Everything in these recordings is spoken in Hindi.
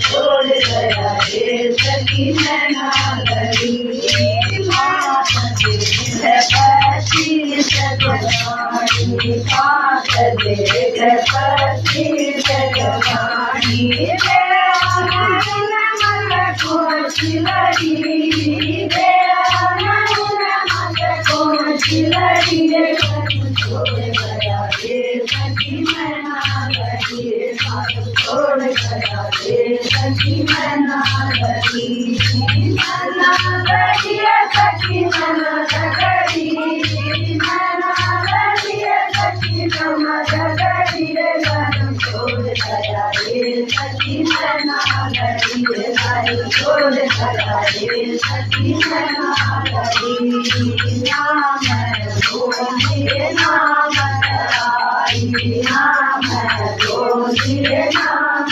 छोड़ गया ये सखी नैना लड़ी पति सगवानी पात देख पति सगवानी छोड़ गया ये सखी नैना लड़ी छोड़ गया ये सखी नैना लड़ी नैना लड़ी सखी नैना लड़ी नैना लड़ी सखी नैना लड़ी छोड़ गया ये सखी नैना लड़ी छोड़ गया ये सखी नैना लड़ी नाम गोविंद नाम आई नाम गोविंद नाम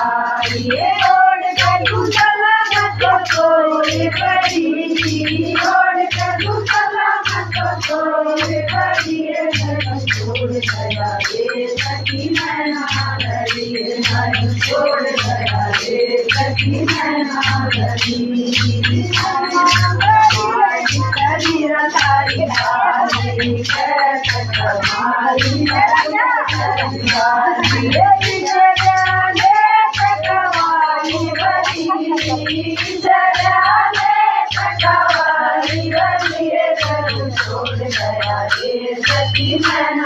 आई ओढ़ कर चला मत कोई बड़ी ओढ़ कर चला मत कोई बड़ी छोड़ गया ये सखी नैना लड़ी छोड़ गया ये सखी नैना लड़ी छोड़ गया ये सखी नैना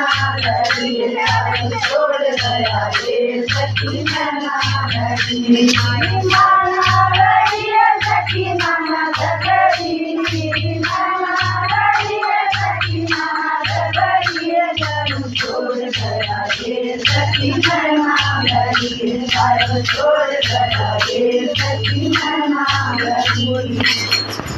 लड़ी छोड़ गया ये सखी नैना लड़ी नैना लड़ी सखी नैना लड़ी नैना लड़ी सखी नैना लड़ी छोड़ गया ये सखी नैना लड़ी छोड़ गया ये सखी नैना लड़ी।